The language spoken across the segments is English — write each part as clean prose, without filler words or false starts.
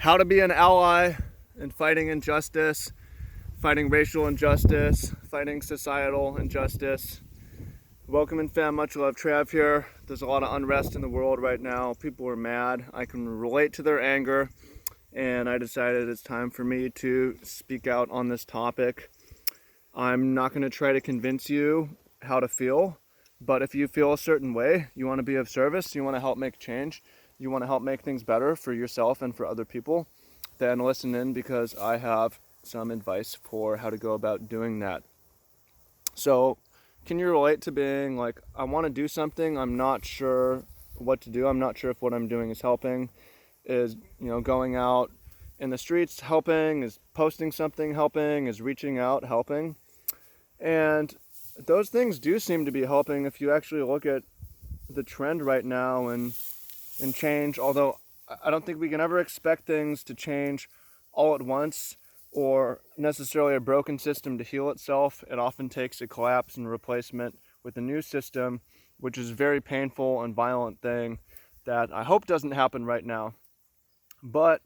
how to be an ally in fighting injustice, fighting racial injustice, fighting societal injustice. Welcome and fam, much love, Trav here. There's a lot of unrest in the world right now. People are mad. I can relate to their anger, and I decided it's time for me to speak out on this topic. I'm not going to try to convince you how to feel, but if you feel a certain way, you want to be of service, you want to help make change, you want to help make things better for yourself and for other people, then listen in, because I have some advice for how to go about doing that. So, can you relate to being like, I want to do something, I'm not sure what to do, I'm not sure if what I'm doing is helping? Is, going out in the streets helping? Is posting something helping? Is reaching out helping? And those things do seem to be helping if you actually look at the trend right now and change, although I don't think we can ever expect things to change all at once, or necessarily a broken system to heal itself. It often takes a collapse and replacement with a new system, which is a very painful and violent thing that I hope doesn't happen right now. But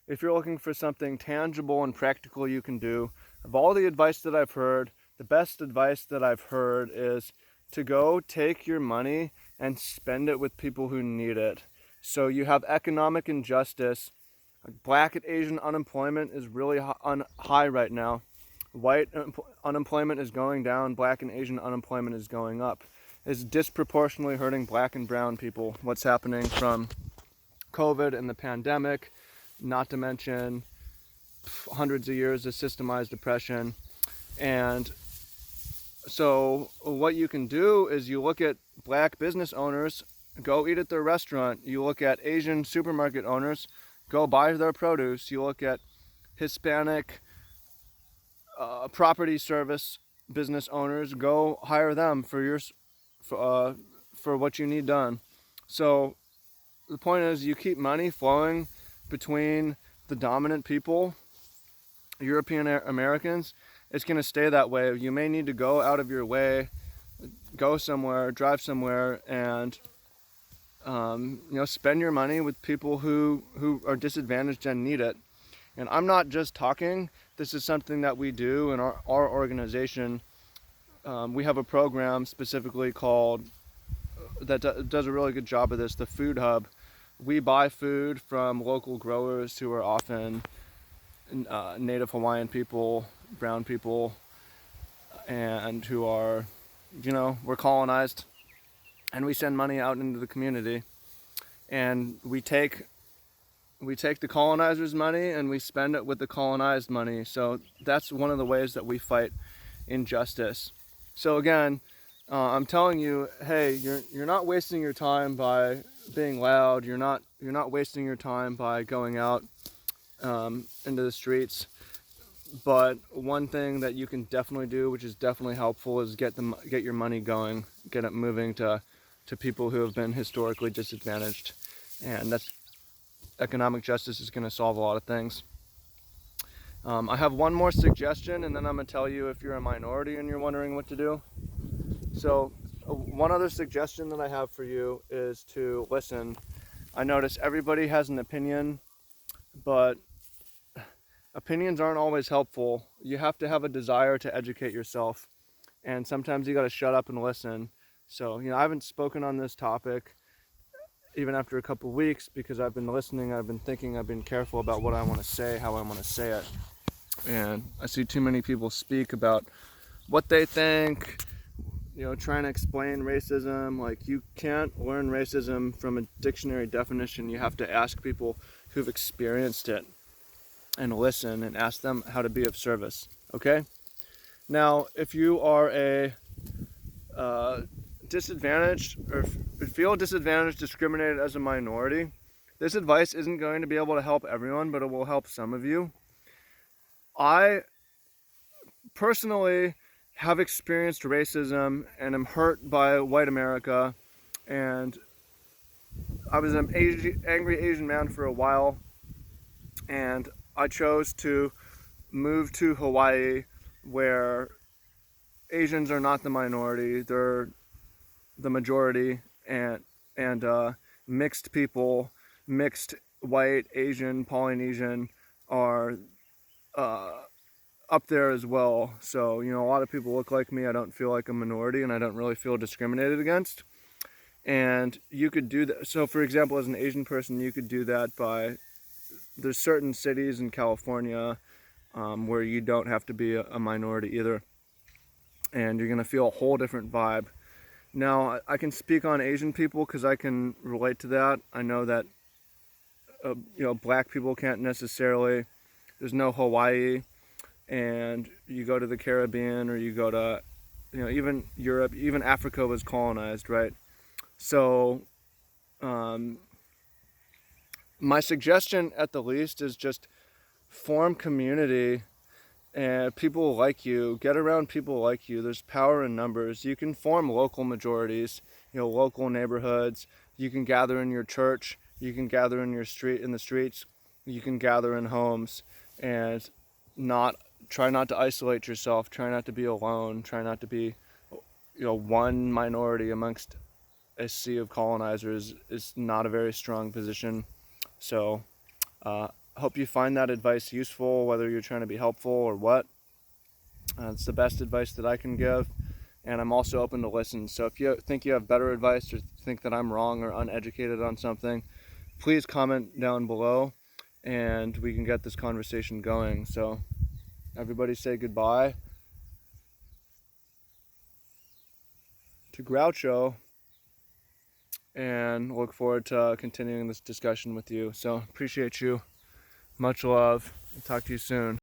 if you're looking for something tangible and practical you can do, of all the advice that I've heard, the best advice that I've heard is to go take your money and spend it with people who need it. So you have economic injustice. Black and Asian unemployment is really high right now. White unemployment is going down. Black and Asian unemployment is going up. It's disproportionately hurting black and brown people. What's happening from COVID and the pandemic, not to mention hundreds of years of systemized oppression. And so what you can do is you look at black business owners, go eat at their restaurant. You look at Asian supermarket owners, go buy their produce. You look at Hispanic property service business owners, go hire them for what you need done. So the point is, you keep money flowing between the dominant people, European Americans, it's going to stay that way. You may need to go out of your way, go somewhere, drive somewhere, and spend your money with people who are disadvantaged and need it. And I'm not just talking. This is something that we do in our organization. We have a program specifically called that does a really good job of this, the Food Hub. We buy food from local growers who are often Native Hawaiian people, brown people, and who are, we're colonized. And we send money out into the community, and we take the colonizers' money and we spend it with the colonized money. So that's one of the ways that we fight injustice. So again, I'm telling you, hey, you're not wasting your time by being loud. You're not wasting your time by going out into the streets. But one thing that you can definitely do, which is definitely helpful, is get your money going, get it moving to people who have been historically disadvantaged. And that's economic justice is going to solve a lot of things. I have one more suggestion, and then I'm going to tell you if you're a minority and you're wondering what to do. So one other suggestion that I have for you is to listen. I notice everybody has an opinion, but opinions aren't always helpful. You have to have a desire to educate yourself, and sometimes you got to shut up and listen. So, I haven't spoken on this topic even after a couple weeks, because I've been listening, I've been thinking, I've been careful about what I want to say, how I want to say it. And I see too many people speak about what they think, trying to explain racism. Like, you can't learn racism from a dictionary definition. You have to ask people who've experienced it and listen and ask them how to be of service. Okay? Now, if you are a disadvantaged, or feel disadvantaged, discriminated as a minority, this advice isn't going to be able to help everyone, but it will help some of you. I personally have experienced racism and am hurt by white America, and I was an angry Asian man for a while, and I chose to move to Hawaii, where Asians are not the minority, they're the majority, and mixed people, mixed white, Asian, Polynesian are up there as well. So, a lot of people look like me. I don't feel like a minority, and I don't really feel discriminated against. And you could do that. So, for example, as an Asian person, you could do that by, there's certain cities in California where you don't have to be a minority either. And you're going to feel a whole different vibe. Now, I can speak on Asian people because I can relate to that. I know that, black people can't necessarily, there's no Hawaii, and you go to the Caribbean or you go to, even Europe, even Africa was colonized, right? So, my suggestion at the least is just form community and people like you, get around people like you. There's power in numbers. You can form local majorities, local neighborhoods. You can gather in your church. You can gather in the streets. You can gather in homes, and try not to isolate yourself. Try not to be alone. Try not to be, one minority amongst a sea of colonizers is not a very strong position. So, hope you find that advice useful, whether you're trying to be helpful or what. It's the best advice that I can give, and I'm also open to listen. So if you think you have better advice or think that I'm wrong or uneducated on something, please comment down below, and we can get this conversation going. So everybody say goodbye to Groucho, and look forward to continuing this discussion with you. So appreciate you. Much love. Talk to you soon.